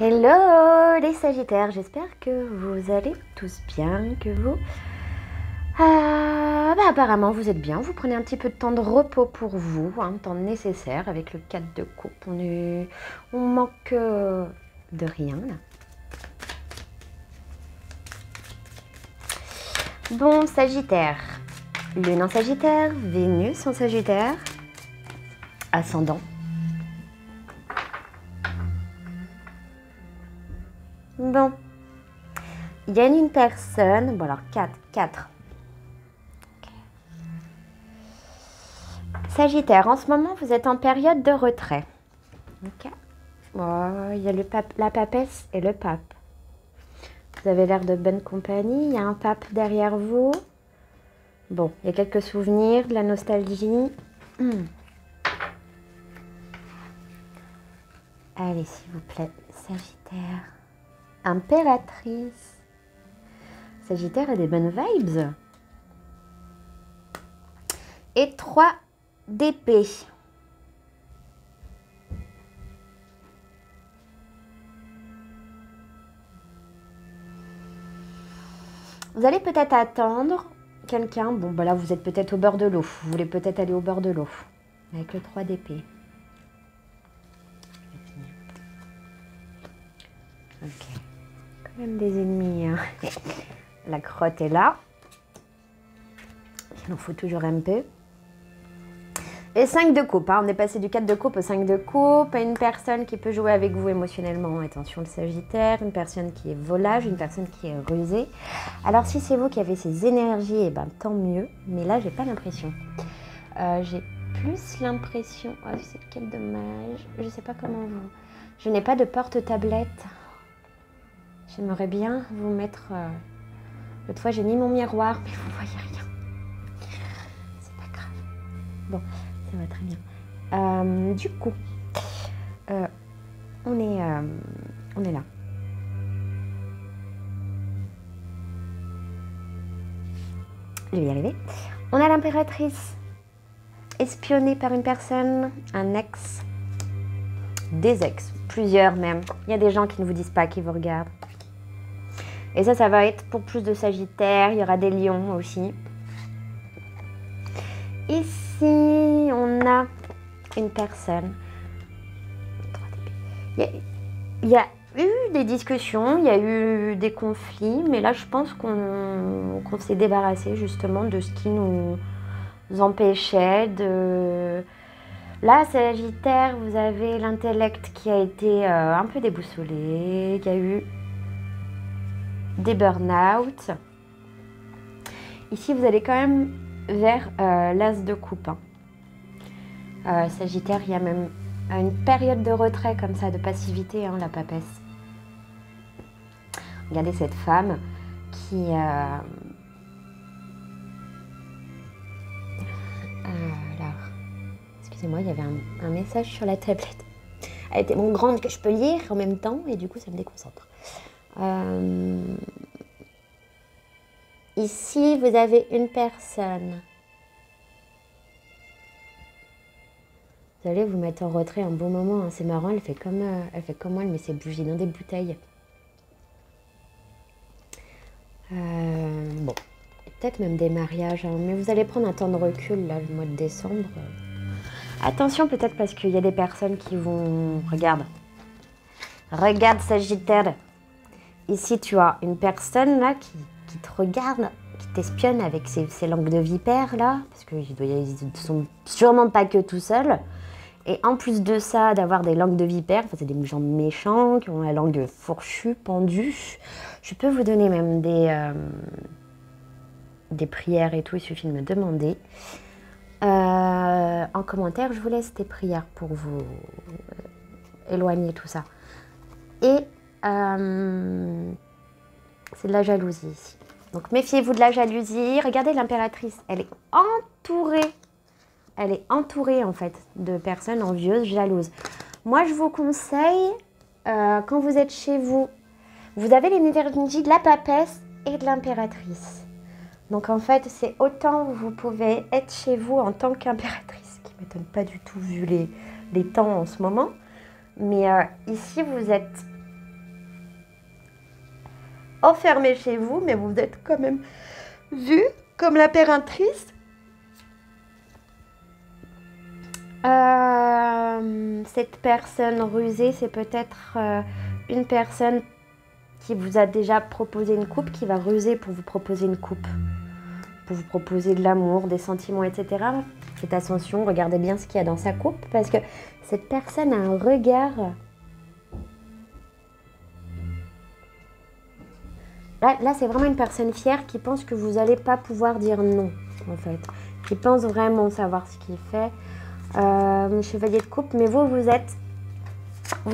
Hello les Sagittaires, j'espère que vous allez tous bien, que vous... apparemment vous êtes bien, vous prenez un petit peu de temps de repos pour vous, un temps nécessaire avec le 4 de coupe, on manque de rien là. Bon Sagittaire, Lune en Sagittaire, Vénus en Sagittaire, ascendant. Bon, il y a une personne, bon alors 4. Okay. Sagittaire, en ce moment vous êtes en période de retrait. Ok. Oh, il y a le pape, la papesse et le pape. Vous avez l'air de bonne compagnie, il y a un pape derrière vous. Bon, il y a quelques souvenirs, de la nostalgie. Allez, s'il vous plaît, Sagittaire. Impératrice. Sagittaire a des bonnes vibes. Et 3 d'épée. Vous allez peut-être attendre quelqu'un. Bon, bah là, vous êtes peut-être au bord de l'eau. Vous voulez peut-être aller au bord de l'eau. Avec le 3 d'épée. Ok. Quand même des ennemis. Hein. La crotte est là. Il en faut toujours un peu. Et 5 de coupe. Hein. On est passé du 4 de coupe au 5 de coupe. À une personne qui peut jouer avec vous émotionnellement. Attention le Sagittaire. Une personne qui est volage. Une personne qui est rusée. Alors si c'est vous qui avez ces énergies, eh ben, tant mieux. Mais là, j'ai pas l'impression. J'ai plus l'impression... Oh, c'est quel dommage. Je sais pas comment vous... Je n'ai pas de porte-tablette. J'aimerais bien vous mettre... L'autre fois, j'ai mis mon miroir, mais vous voyez rien. C'est pas grave. Bon, ça va très bien. Du coup, on est là. Je vais y arriver. On a l'impératrice espionnée par une personne, un ex, des ex, plusieurs même. Il y a des gens qui ne vous disent pas, qui vous regardent. Et ça va être pour plus de Sagittaire. Il y aura des lions aussi. Ici, on a une personne. Il y a eu des discussions, il y a eu des conflits, mais là, je pense qu'on s'est débarrassé justement de ce qui nous empêchait de... Là, Sagittaire, vous avez l'intellect qui a été un peu déboussolé, il y a eu des burn-out. Ici, vous allez quand même vers l'as de coupe. Hein. Sagittaire, il y a même une période de retrait comme ça, de passivité, hein, la papesse. Regardez cette femme qui... alors, excusez-moi, il y avait un message sur la tablette. Elle est tellement grande que je peux lire en même temps et du coup, ça me déconcentre. Ici, vous avez une personne. Vous allez vous mettre en retrait un bon moment. Hein. C'est marrant, elle fait comme moi, elle met ses bougies dans des bouteilles. Bon, peut-être même des mariages. Hein. Mais vous allez prendre un temps de recul, là, le mois de décembre. Attention, peut-être parce qu'il y a des personnes qui vont... Regarde, Sagittaire. Ici, tu as une personne là qui te regarde, qui t'espionne avec ses langues de vipère là, parce qu'ils ne sont sûrement pas que tout seuls. Et en plus de ça, d'avoir des langues de vipère, c'est des gens méchants qui ont la langue fourchue, pendue. Je peux vous donner même des prières et tout, il suffit de me demander. En commentaire, je vous laisse des prières pour vous éloigner tout ça. Et c'est de la jalousie ici. Donc méfiez-vous de la jalousie. Regardez l'impératrice, elle est entourée. Elle est entourée en fait de personnes envieuses, jalouses. Moi je vous conseille, quand vous êtes chez vous, vous avez l'énergie de la papesse et de l'impératrice. Donc en fait c'est autant vous pouvez être chez vous en tant qu'impératrice, qui ne m'étonne pas du tout vu les temps en ce moment. Mais ici vous êtes enfermé chez vous, mais vous êtes quand même vu comme l'impératrice. Cette personne rusée, c'est peut-être une personne qui vous a déjà proposé une coupe, qui va ruser pour vous proposer une coupe, pour vous proposer de l'amour, des sentiments, etc. Faites attention, regardez bien ce qu'il y a dans sa coupe, parce que cette personne a un regard... Là c'est vraiment une personne fière qui pense que vous n'allez pas pouvoir dire non, en fait. Qui pense vraiment savoir ce qu'il fait. Chevalier de coupe, mais vous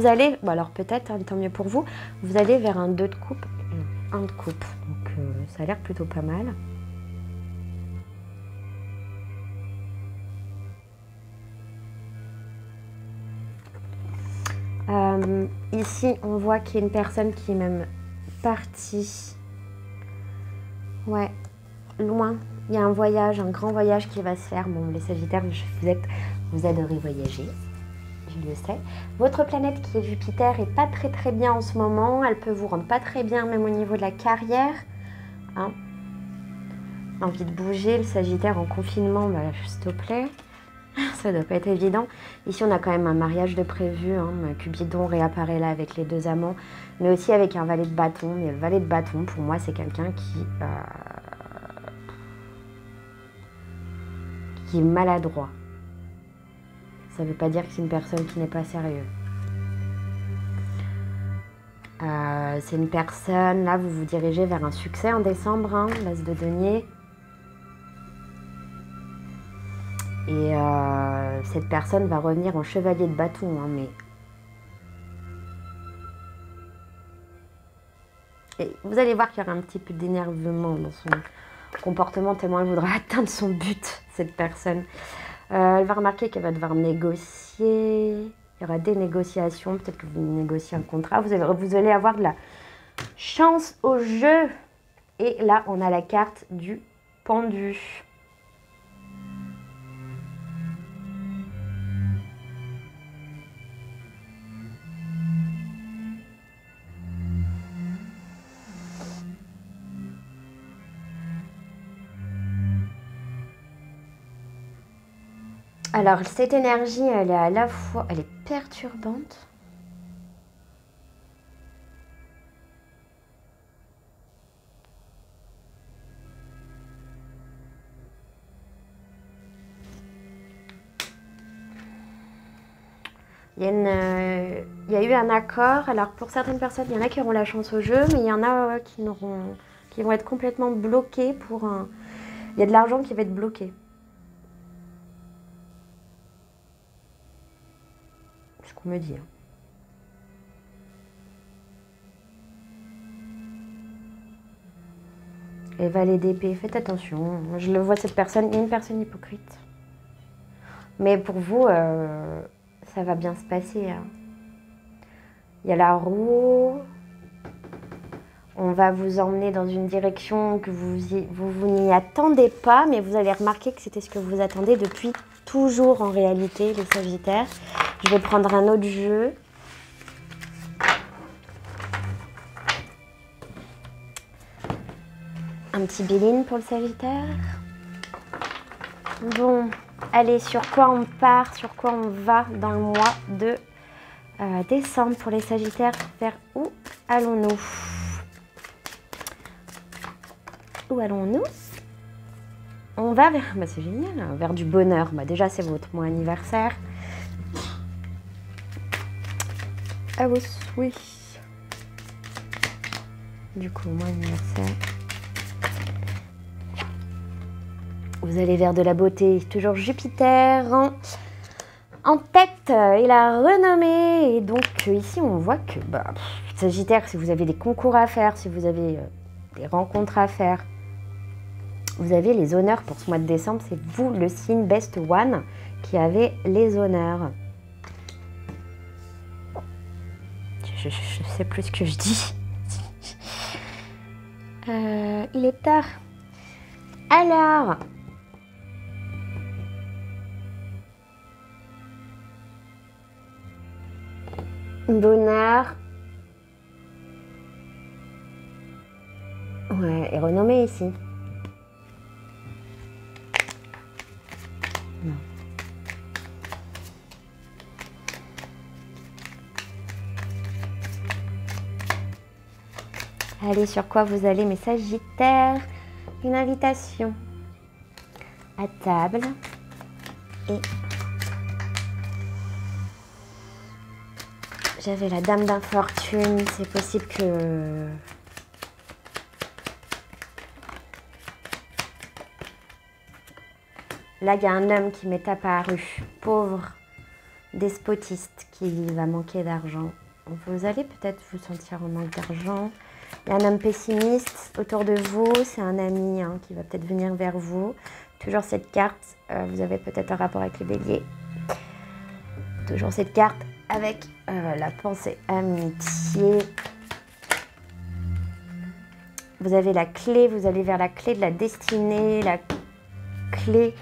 allez, bon alors peut-être, hein, tant mieux pour vous, vous allez vers un 2 de coupe, un de coupe, donc ça a l'air plutôt pas mal. Ici, on voit qu'il y a une personne qui est même partie, ouais, loin. Il y a un voyage, un grand voyage qui va se faire. Bon, les Sagittaires, vous adorez voyager. Je le sais. Votre planète qui est Jupiter est pas très bien en ce moment. Elle peut vous rendre pas très bien même au niveau de la carrière. Hein. Envie de bouger, le Sagittaire en confinement, bah, s'il te plaît. Ça doit pas être évident. Ici on a quand même un mariage de prévu. Hein. Cupidon réapparaît là avec les 2 amants. Mais aussi avec un valet de bâton. Mais le valet de bâton pour moi c'est quelqu'un qui est maladroit. Ça ne veut pas dire que c'est une personne qui n'est pas sérieuse. C'est une personne, là vous vous dirigez vers un succès en décembre, hein, l'as de denier. Et cette personne va revenir en chevalier de bâton, hein, mais... Et vous allez voir qu'il y aura un petit peu d'énervement dans son comportement, tellement elle voudra atteindre son but, cette personne. Elle va remarquer qu'elle va devoir négocier. Il y aura des négociations. Peut-être que vous négociez un contrat. Vous allez avoir de la chance au jeu. Et là, on a la carte du pendu. Alors, cette énergie, elle est à la fois... Elle est perturbante. Il y a eu un accord. Alors, pour certaines personnes, il y en a qui auront la chance au jeu, mais il y en a qui vont être complètement bloqués pour un... Il y a de l'argent qui va être bloqué. C'est ce qu'on me dit. Hein. Les valets d'épée, faites attention. Je le vois, cette personne, il y a une personne hypocrite. Mais pour vous, ça va bien se passer. Hein. Il y a la roue. On va vous emmener dans une direction que vous n'y attendez pas, mais vous allez remarquer que c'était ce que vous attendez depuis toujours en réalité, les Sagittaires. Je vais prendre un autre jeu. Un petit Béline pour le Sagittaire. Bon, allez, sur quoi on part, sur quoi on va dans le mois de décembre pour les Sagittaires? Vers où allons-nous? Où allons-nous? On va vers... Bah, c'est génial, hein, vers du bonheur. Bah, déjà, c'est votre mois anniversaire. Ah oui, oui. Du coup, mois anniversaire. Vous allez vers de la beauté. Toujours Jupiter en tête et la renommée. Et donc, ici, on voit que... Bah, Sagittaire, si vous avez des concours à faire, si vous avez des rencontres à faire, vous avez les honneurs pour ce mois de décembre. C'est vous, le signe Best One, qui avez les honneurs. Je sais plus ce que je dis. Il est tard. Alors... Bonheur. Ouais, et renommée ici. Non. Allez, sur quoi vous allez, mes Sagittaires? Une invitation à table et j'avais la dame d'infortune. C'est possible que là, il y a un homme qui m'est apparu, pauvre, despotiste, qui va manquer d'argent. Vous allez peut-être vous sentir en manque d'argent. Il y a un homme pessimiste autour de vous, c'est un ami hein, qui va peut-être venir vers vous. Toujours cette carte, vous avez peut-être un rapport avec le bélier. Toujours cette carte avec la pensée amitié. Vous avez la clé, vous allez vers la clé de la destinée. La clé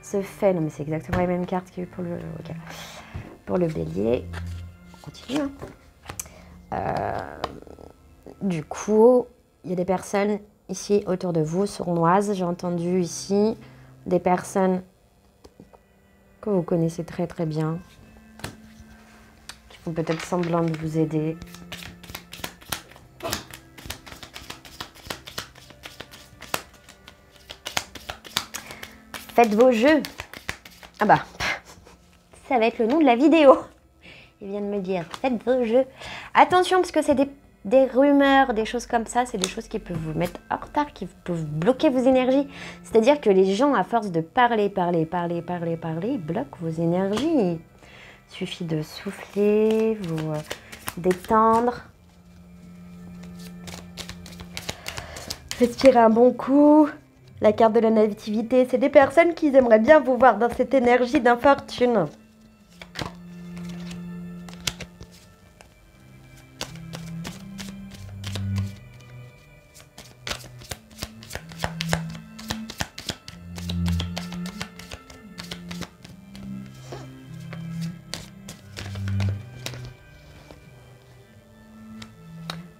se fait, non mais c'est exactement les mêmes cartes qu'il y a eu pour le, okay. Pour le bélier. On continue. Du coup, il y a des personnes ici autour de vous, sournoises. J'ai entendu ici des personnes que vous connaissez très très bien, qui font peut-être semblant de vous aider. Faites vos jeux. Ah bah, ça va être le nom de la vidéo. Il vient de me dire, faites vos jeux. Attention, parce que c'est des rumeurs, des choses comme ça, c'est des choses qui peuvent vous mettre en retard, qui peuvent bloquer vos énergies. C'est-à-dire que les gens, à force de parler, bloquent vos énergies. Il suffit de souffler, vous détendre. Respirez un bon coup. La carte de la nativité, c'est des personnes qui aimeraient bien vous voir dans cette énergie d'infortune.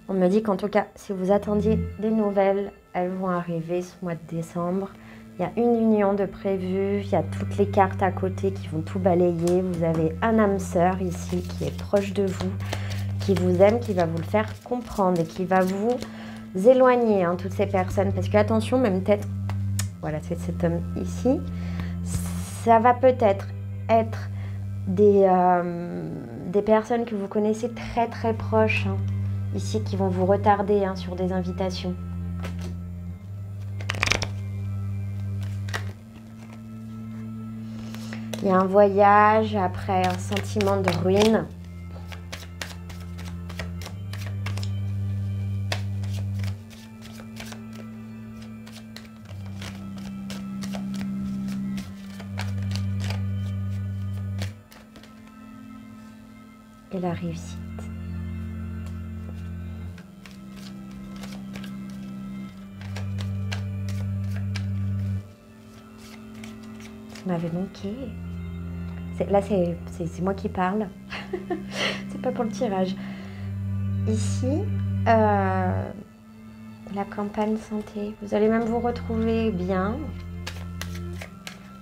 On me dit qu'en tout cas, si vous attendiez des nouvelles, elles vont arriver ce mois de décembre. Il y a une union de prévue, il y a toutes les cartes à côté qui vont tout balayer. Vous avez un âme sœur ici qui est proche de vous, qui vous aime, qui va vous le faire comprendre et qui va vous éloigner, hein, toutes ces personnes. Parce que attention, même peut-être, voilà, c'est cet homme ici, ça va peut-être être des personnes que vous connaissez très très proches, hein, ici, qui vont vous retarder hein, sur des invitations. Il y a un voyage, après un sentiment de ruine. Et la réussite. Ça m'avait manqué. Là, c'est moi qui parle. C'est pas pour le tirage. Ici, la campagne santé. Vous allez même vous retrouver bien.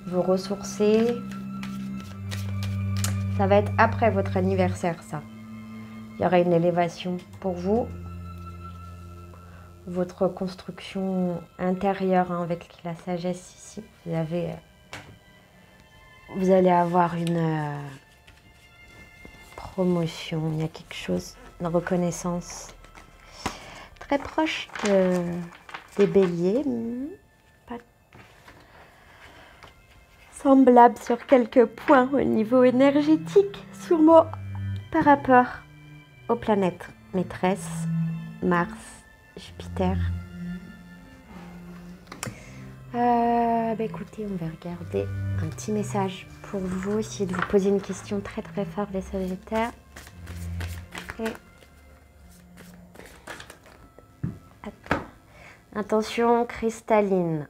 Vous ressourcer. Ça va être après votre anniversaire, ça. Il y aura une élévation pour vous. Votre construction intérieure hein, avec la sagesse ici. Vous allez avoir une promotion. Il y a quelque chose, une reconnaissance très proche des béliers. Pas semblable sur quelques points au niveau énergétique, sûrement par rapport aux planètes maîtresses, Mars, Jupiter. Bah écoutez, on va regarder un petit message pour vous, essayer de vous poser une question très très forte, les Sagittaires. Et... Intention cristalline,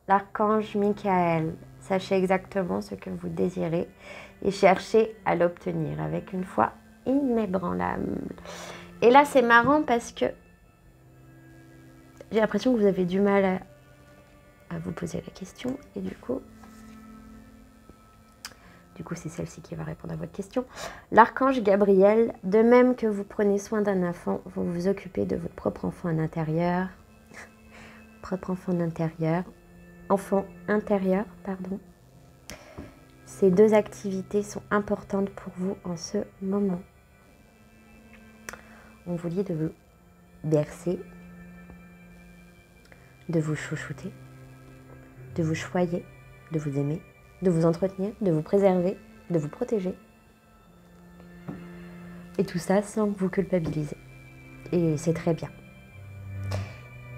l'archange Michael. Sachez exactement ce que vous désirez et cherchez à l'obtenir avec une foi inébranlable. Et là, c'est marrant parce que j'ai l'impression que vous avez du mal à vous poser la question. Et du coup, c'est celle-ci qui va répondre à votre question. L'archange Gabriel, de même que vous prenez soin d'un enfant, vous vous occupez de votre propre enfant intérieur. Enfant intérieur, pardon. Ces deux activités sont importantes pour vous en ce moment. On vous dit de vous bercer, de vous chouchouter, de vous choyer, de vous aimer, de vous entretenir, de vous préserver, de vous protéger. Et tout ça sans vous culpabiliser. Et c'est très bien.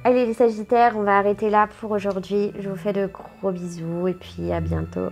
Allez les Sagittaires, on va arrêter là pour aujourd'hui. Je vous fais de gros bisous et puis à bientôt.